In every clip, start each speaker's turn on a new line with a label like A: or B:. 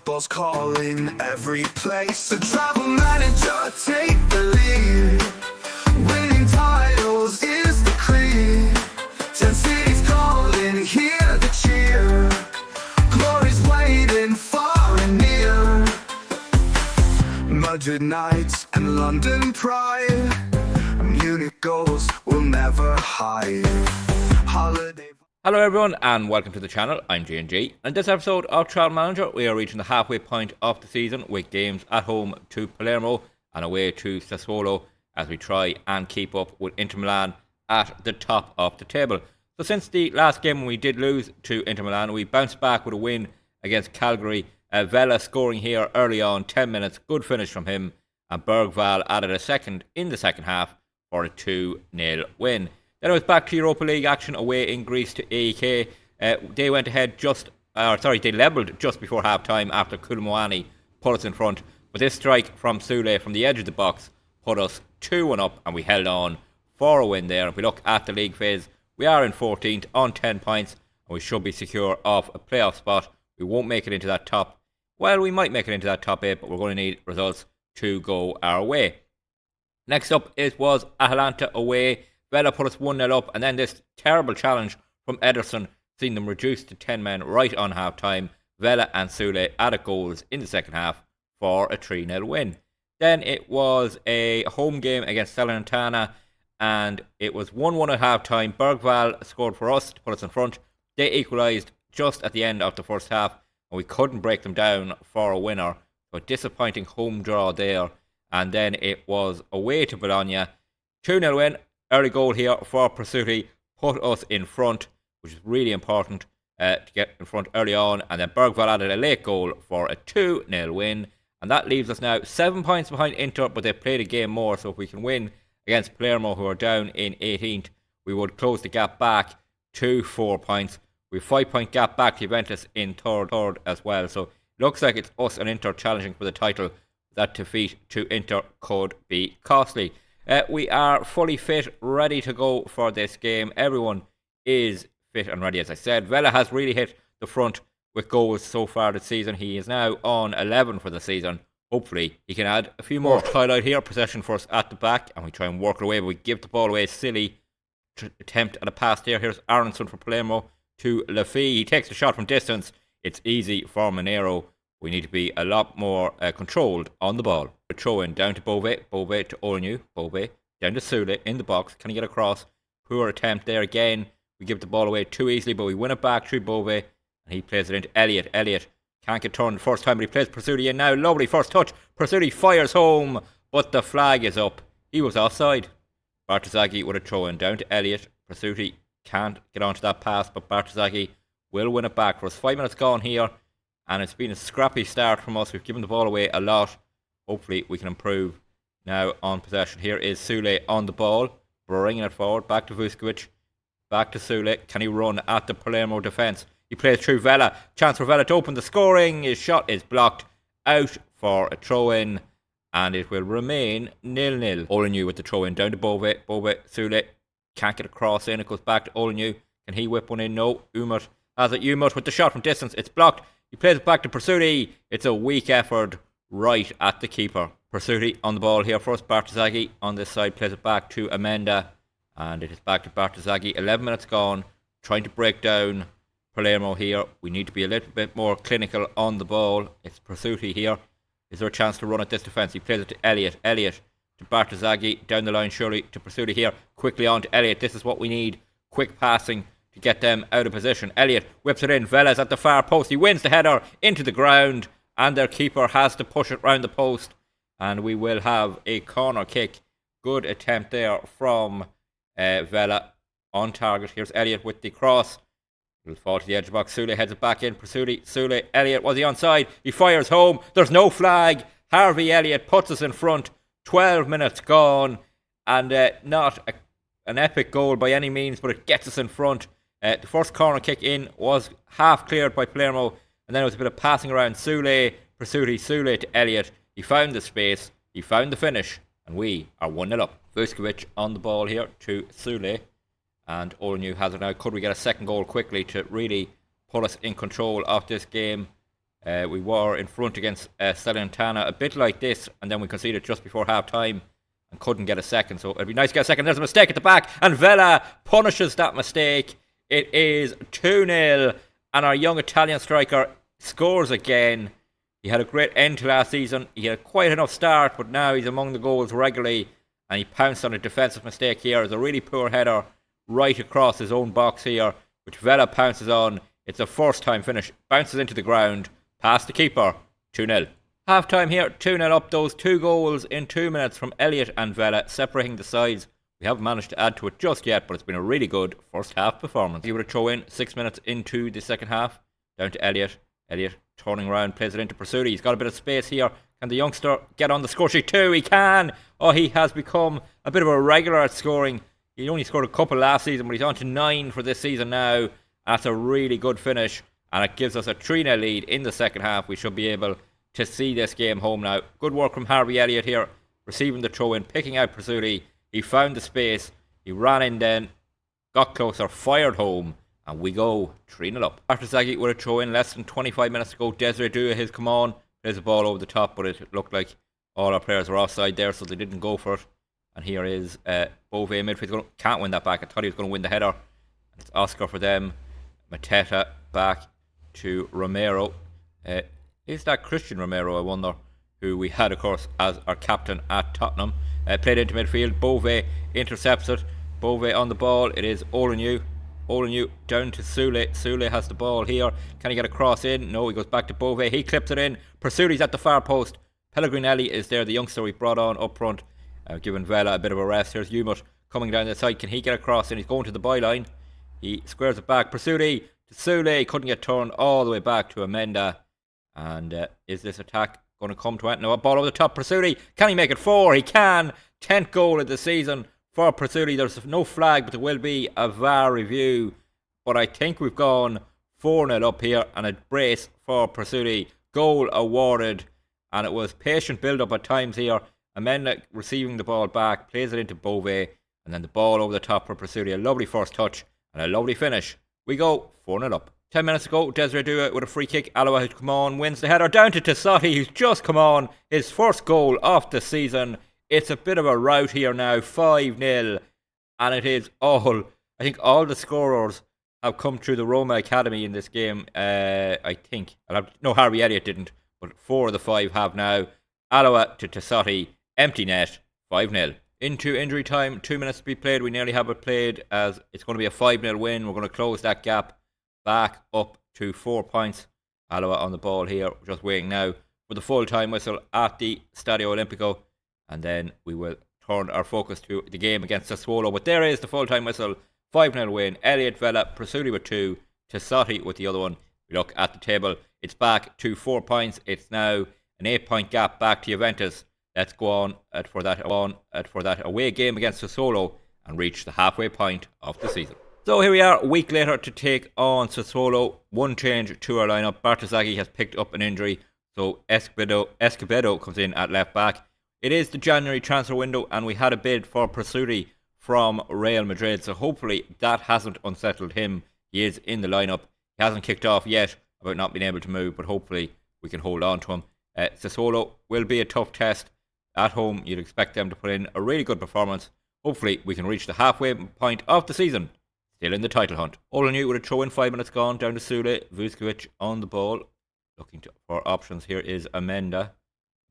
A: football's calling every place. The travel manager, take the lead. Winning titles is the creed. 10 cities calling, hear the cheer. Glory's waiting far and near. Madrid nights and London pride. Munich goals will never hide. Holiday.
B: Hello everyone and welcome to the channel. I'm G&G. In this episode of Travel Manager, we are reaching the halfway point of the season with games at home to Palermo and away to Sassuolo as we try and keep up with Inter Milan at the top of the table. So since the last game when we did lose to Inter Milan, we bounced back with a win against Cagliari. Vela scoring here early on, 10 minutes, good finish from him, and Bergvall added a second in the second half for a 2-0 win. Then it was back to Europa League action away in Greece to AEK. They went ahead they levelled just before half time after Koulibaly put us in front. But this strike from Sule from the edge of the box put us 2-1 up and we held on for a win there. If we look at the league phase, we are in 14th on 10 points and we should be secure of a playoff spot. We won't make it into that top. Well, we might make it into that top 8, but we're going to need results to go our way. Next up, it was Atalanta away. Vela put us 1-0 up, and then this terrible challenge from Ederson, seeing them reduced to 10 men right on half time. Vela and Sule added goals in the second half for a 3-0 win. Then it was a home game against Salernitana, and it was 1-1 at half time. Bergvall scored for us to put us in front. They equalised just at the end of the first half, and we couldn't break them down for a winner. So a disappointing home draw there. And then it was away to Bologna. 2-0 win. Early goal here for Presutti put us in front, which is really important to get in front early on. And then Bergvall added a late goal for a 2-0 win. And that leaves us now 7 points behind Inter, but they played a game more. So if we can win against Palermo, who are down in 18th, we would close the gap back to 4 points. We have 5 point gap back to Juventus in third as well. So it looks like it's us and Inter challenging for the title. That defeat to Inter could be costly. We are fully fit, ready to go for this game. Everyone is fit and ready, as I said. Vela has really hit the front with goals so far this season. He is now on 11 for the season. Hopefully, he can add a few more. Highlight here, possession for us at the back, and we try and work it away, but we give the ball away. Silly attempt at a pass there. Here's Aronson from Palermo to Lafay. He takes the shot from distance. It's easy for Monero. We need to be a lot more controlled on the ball. A throw in down to Bove. Bove to Olnu. Bove down to Sule in the box. Can he get across? Poor attempt there again. We give the ball away too easily, but we win it back through Bove. And he plays it into Elliott. Elliott can't get turned the first time, but he plays Presutti in now. Lovely first touch. Presutti fires home, but the flag is up. He was offside. Bartosaghi with a throw in down to Elliott. Presutti can't get onto that pass, but Bartosaghi will win it back for us. 5 minutes gone here. And it's been a scrappy start from us. We've given the ball away a lot. Hopefully we can improve now on possession. Here is Sule on the ball, bringing it forward. Back to Vuskovic. Back to Sule. Can he run at the Palermo defence? He plays through Vela. Chance for Vela to open the scoring. His shot is blocked out for a throw-in. And it will remain 0-0. Olnu with the throw-in down to Bove. Bove, Sule can't get a cross in. It goes back to Olnu. Can he whip one in? No. Umut has it. Umut with the shot from distance. It's blocked. He plays it back to Presutti. It's a weak effort right at the keeper. Presutti on the ball here first. Bartosaghi on this side plays it back to Amenda. And it is back to Bartosaghi. 11 minutes gone. Trying to break down Palermo here. We need to be a little bit more clinical on the ball. It's Presutti here. Is there a chance to run at this defence? He plays it to Elliott. Elliott to Bartosaghi. Down the line surely to Presutti here. Quickly on to Elliott. This is what we need. Quick passing to get them out of position. Elliott whips it in. Vela's at the far post. He wins the header into the ground. And their keeper has to push it round the post. And we will have a corner kick. Good attempt there from Vela on target. Here's Elliott with the cross. It'll fall to the edge of the box. Sule heads it back in. Presutti. Sule. Elliott. Was he onside? He fires home. There's no flag. Harvey Elliott puts us in front. 12 minutes gone. And not an epic goal by any means, but it gets us in front. The first corner kick in was half cleared by Palermo, and then it was a bit of passing around. Sule, Presutti, Sule to Elliott. He found the space, he found the finish, and we are 1-0 up. Vuskovic on the ball here to Sule, and Olnu has it now. Could we get a second goal quickly to really put us in control of this game? We were in front against Salernitana, a bit like this, and then we conceded just before half time and couldn't get a second. So it'd be nice to get a second. There's a mistake at the back, and Vela punishes that mistake. It is 2-0, and our young Italian striker scores again. He had a great end to last season. He had quite enough start, but now he's among the goals regularly, and he pounced on a defensive mistake here. It's a really poor header right across his own box here, which Vela pounces on. It's a first-time finish. Bounces into the ground, past the keeper, 2-0. Half-time here, 2-0 up. Those 2 goals in 2 minutes from Elliott and Vela, separating the sides. We haven't managed to add to it just yet, but it's been a really good first-half performance. He would have throw in 6 minutes into the second half. Down to Elliott. Elliott turning around, plays it into Pursuti. He's got a bit of space here. Can the youngster get on the score sheet too? He can! Oh, he has become a bit of a regular at scoring. He only scored a couple last season, but he's on to 9 for this season now. That's a really good finish, and it gives us a 3-0 lead in the second half. We should be able to see this game home now. Good work from Harvey Elliott here, receiving the throw-in, picking out Pursuti. He found the space, he ran in then, got closer, fired home, and we go 3-0 up. Bartosaghi with a throw-in, less than 25 minutes to go. Desiree Dua has come on, plays the ball over the top, but it looked like all our players were offside there, so they didn't go for it. And here is Bove midfield. Can't win that back. I thought he was going to win the header. It's Oscar for them. Mateta back to Romero. Is that Christian Romero, I wonder, who we had, of course, as our captain at Tottenham. Played into midfield. Bove intercepts it. Bove on the ball. It is Olinu. Olinu down to Sule. Sule has the ball here. Can he get a cross in? No, he goes back to Bove. He clips it in. Pursuiti's at the far post. Pellegrinelli is there, the youngster we brought on up front. Giving Vela a bit of a rest. Here's Umut coming down the side. Can he get across? And he's going to the byline. He squares it back. Pursuti to Sule. He couldn't get turned all the way back to Amenda. And is this attack going to come to end? No, a ball over the top. Pursuti. Can he make it 4? He can. 10th goal of the season for Pursuti. There's no flag, but there will be a VAR review. But I think we've gone 4-0 up here. And a brace for Pursuti. Goal awarded. And it was patient build-up at times here. Amenda receiving the ball back, plays it into Bove, and then the ball over the top for Pursuti. A lovely first touch and a lovely finish. We go 4-0 up. 10 minutes ago, Desiree Dua with a free kick. Aloha who's come on, wins the header down to Tassotti, who's just come on. His first goal of the season. It's a bit of a rout here now, 5-0. And it is all, I think all the scorers have come through the Roma Academy in this game. I think. No, Harvey Elliott didn't, but 4 of the 5 have now. Aloha to Tassotti. Empty net, 5-0. Into injury time, 2 minutes to be played. We nearly have it played as it's going to be a 5-0 win. We're going to close that gap back up to 4 points. Aloha on the ball here, just waiting now for the full-time whistle at the Stadio Olimpico. And then we will turn our focus to the game against Sassuolo. But there is the full-time whistle, 5-0 win. Elliott, Vela, Pursuti with 2, Tassotti with the other one. We look at the table. It's back to 4 points. It's now an 8-point gap back to Juventus. Let's go on for that away game against Sassuolo and reach the halfway point of the season. So here we are, a week later to take on Sassuolo. One change to our lineup. Bartosaghi has picked up an injury, so Escobedo comes in at left back. It is the January transfer window, and we had a bid for Pursuti from Real Madrid, so hopefully that hasn't unsettled him. He is in the lineup. He hasn't kicked off yet about not being able to move, but hopefully we can hold on to him. Sassuolo will be a tough test. At home, you'd expect them to put in a really good performance. Hopefully, we can reach the halfway point of the season. Still in the title hunt. Olinu with a throw in, 5 minutes gone, down to Sule. Vuskovic on the ball. Looking for options here is Amenda.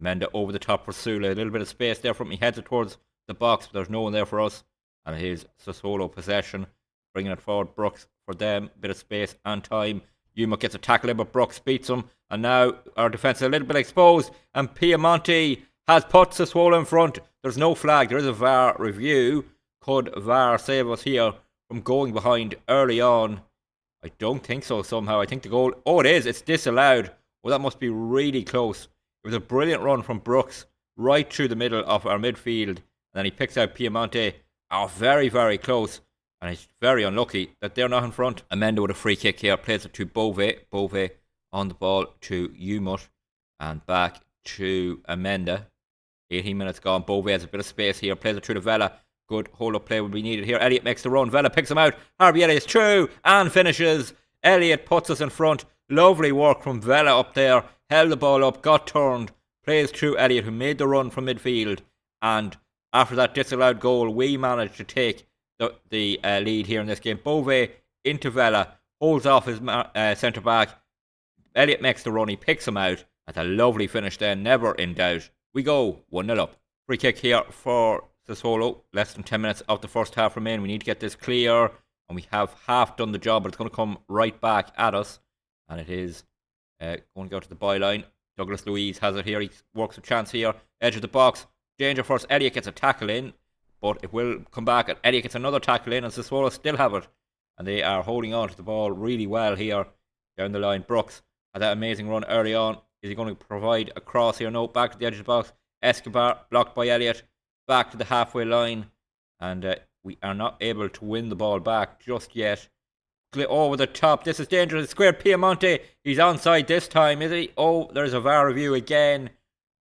B: Amenda over the top for Sule. A little bit of space there from him. He heads it towards the box, but there's no one there for us. And here's Sassuolo possession. Bringing it forward. Brooks for them. Bit of space and time. Yuma gets a tackle in, but Brooks beats him. And now our defence is a little bit exposed. And Piemonte has put Sassuolo in front. There's no flag. There is a VAR review. Could VAR save us here from going behind early on? I don't think so somehow. I think the goal... Oh, it is. It's disallowed. Well, that must be really close. It was a brilliant run from Brooks right through the middle of our midfield. And then he picks out Piemonte. Oh, very, very close. And it's very unlucky that they're not in front. Amenda with a free kick here. Plays it to Bove. Bove on the ball to Umut. And back to Amenda. 18 minutes gone. Bove has a bit of space here. Plays it through to Vela. Good hold-up play would be needed here. Elliott makes the run. Vela picks him out. Harvey Elliott's through and finishes. Elliott puts us in front. Lovely work from Vela up there. Held the ball up, got turned, plays through Elliott, who made the run from midfield. And after that disallowed goal, we managed to take the lead here in this game. Bove into Vela, holds off his centre back. Elliott makes the run, he picks him out. That's a lovely finish then, never in doubt. We go 1-0 up. Free kick here for Sassuolo. Less than 10 minutes of the first half remain. We need to get this clear, and we have half done the job, but it's going to come right back at us. And it is going to go to the byline. Douglas Luiz has it here. He works a chance here. Edge of the box. Danger first. Elliott gets a tackle in, but it will come back. And Elliott gets another tackle in, and Sassuolo still have it. And they are holding on to the ball really well here down the line. Brooks had that amazing run early on. Is he going to provide a cross here? No, back to the edge of the box. Escobar blocked by Elliott. Back to the halfway line. And we are not able to win the ball back just yet. Over the top. This is dangerous. Squared Piemonte. He's onside this time, is he? Oh, there's a VAR review again.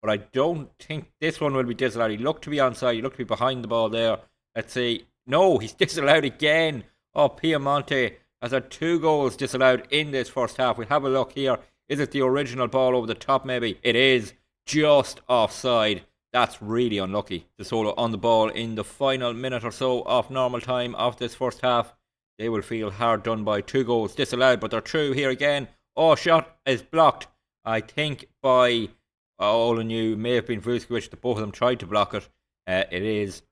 B: But I don't think this one will be disallowed. He looked to be onside. He looked to be behind the ball there. Let's see. No, he's disallowed again. Oh, Piemonte has had 2 goals disallowed in this first half. We'll have a look here. Is it the original ball over the top maybe? It is. Just offside. That's really unlucky. Sassuolo on the ball in the final minute or so of normal time of this first half. They will feel hard done by. 2 goals disallowed, but they're through here again. Oh, shot is blocked, I think, by Olanu. May have been Vuskovic. The both of them tried to block it. It is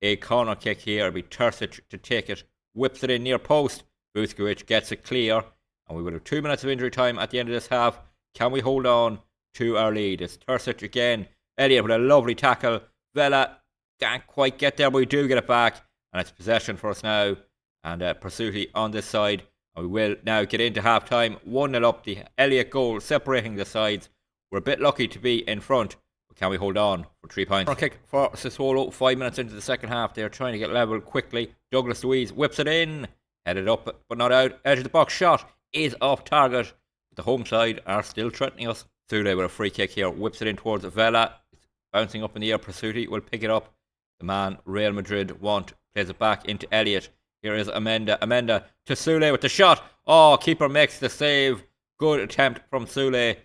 B: a corner kick here. It'll be Terzic to take it. Whips it in near post. Vuskovic gets it clear. And we will have 2 minutes of injury time at the end of this half. Can we hold on to our lead? It's Terzic again. Elliott with a lovely tackle. Vela can't quite get there, but we do get it back. And it's possession for us now. And Pursuti on this side. And we will now get into half time. 1-0 up. The Elliott goal separating the sides. We're a bit lucky to be in front. But can we hold on for 3 points? Front kick for Sassuolo. 5 minutes into the second half. They're trying to get level quickly. Douglas Luiz whips it in. Headed up, but not out. Edge of the box shot is off target. The home side are still threatening us. Sule with a free kick here. Whips it in towards Vela. It's bouncing up in the air. Pursuti will pick it up. The man Real Madrid want. Plays it back into Elliott. Here is Amenda. Amenda to Sule with the shot. Oh, keeper makes the save. Good attempt from Sule.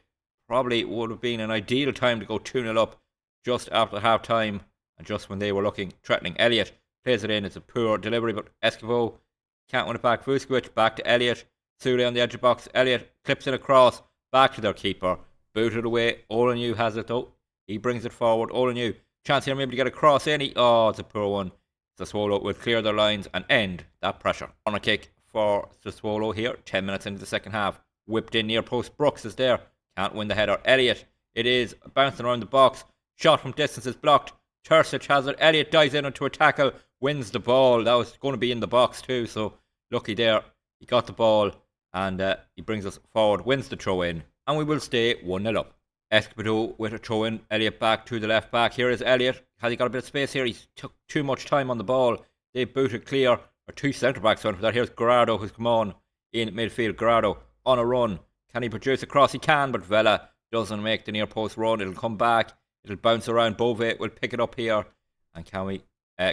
B: Probably would have been an ideal time to go 2-0 up just after half time. And just when they were looking threatening. Elliott plays it in. It's a poor delivery, but Escobar can't win it back. Vuskovic back to Elliott. Sule on the edge of the box. Elliott clips it across. Back to their keeper. Booted away. Olanu has it though. He brings it forward. Olanu. Chance here maybe to get a cross in. Oh, it's a poor one. Sassuolo will clear their lines and end that pressure. On a kick for Sassuolo here. 10 minutes into the second half. Whipped in near post. Brooks is there. Can't win the header. Elliott. It is bouncing around the box. Shot from distance is blocked. Terzic has it. Elliott dives in into a tackle. Wins the ball. That was going to be in the box too. So lucky there. He got the ball. And he brings us forward, wins the throw in, and we will stay 1-0 up. Escobar with a throw in. Elliott back to the left back. Here is Elliott. Has he got a bit of space here? He took too much time on the ball. They booted clear. Or 2 centre backs went for that. Here's Gerardo who's come on in midfield. Gerardo on a run. Can he produce a cross? He can, but Vela doesn't make the near post run. It'll come back. It'll bounce around. Bove will pick it up here. And can we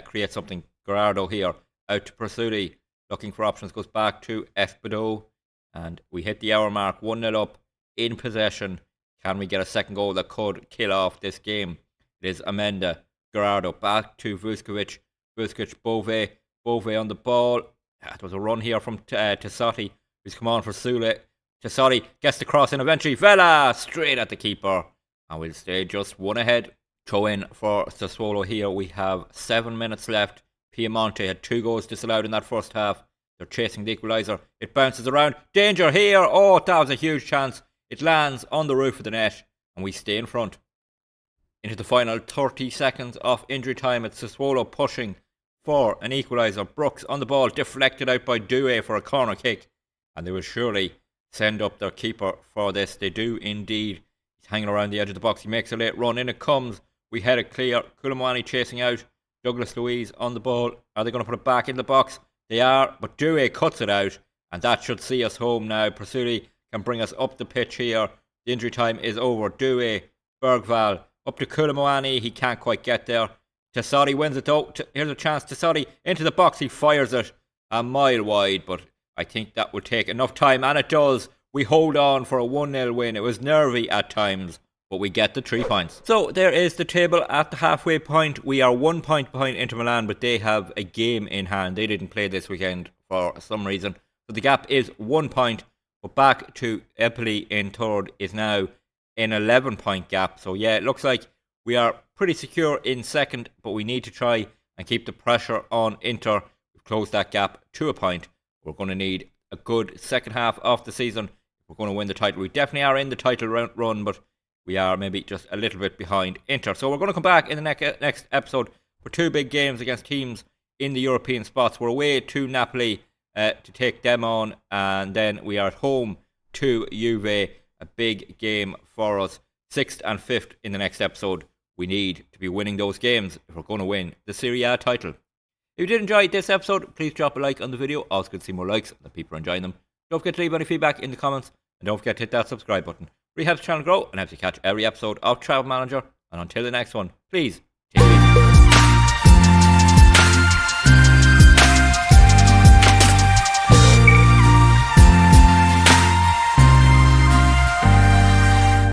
B: create something? Gerardo here out to Pursuti. Looking for options. Goes back to Escobar. And we hit the hour mark, 1-0 up, in possession. Can we get a second goal that could kill off this game? It is Amenda. Gerardo back to Vuskovic. Vuskovic, Bove. Bove on the ball. There was a run here from Tessotti, who's come on for Sule. Tessotti gets the cross in eventually. Vela straight at the keeper. And we'll stay just 1 ahead. Throw in for Sassuolo here. We have 7 minutes left. Piemonte had 2 goals disallowed in that first half. They're chasing the equaliser. It bounces around. Danger here. Oh, that was a huge chance. It lands on the roof of the net. And we stay in front. Into the final 30 seconds of injury time. It's Sassuolo pushing for an equaliser. Brooks on the ball. Deflected out by Due for a corner kick. And they will surely send up their keeper for this. They do indeed. He's hanging around the edge of the box. He makes a late run. In it comes. We head it clear. Koulibaly chasing out. Douglas Luiz on the ball. Are they going to put it back in the box? They are, but Due cuts it out, and that should see us home now. Pursuti can bring us up the pitch here. The injury time is over. Due, Bergval, up to Koulibaly. He can't quite get there. Tessotti wins it though. Here's a chance. Tessotti into the box. He fires it a mile wide, but I think that will take enough time, and it does. we hold on for a 1-0 win. It was nervy at times, but we get the 3 points. So there is the table at the halfway point. We are 1 point behind Inter Milan, but they have a game in hand. They didn't play this weekend for some reason. So the gap is 1 point, but back to Empoli in third is now an 11-point gap. So yeah, it looks like we are pretty secure in second, but we need to try and keep the pressure on Inter. We've closed that gap to a point. We're going to need a good second half of the season. We're going to win the title. We definitely are in the title run, but we are maybe just a little bit behind Inter. So we're going to come back in the next episode for 2 big games against teams in the European spots. We're away to Napoli to take them on, and then we are at home to Juve. A big game for us. 6th and 5th in the next episode. We need to be winning those games if we're going to win the Serie A title. If you did enjoy this episode, please drop a like on the video. Also good to see more likes and people are enjoying them. Don't forget to leave any feedback in the comments, and don't forget to hit that subscribe button. Really helps the channel grow and helps you catch every episode of Travel Manager. And until the next one, please take it easy.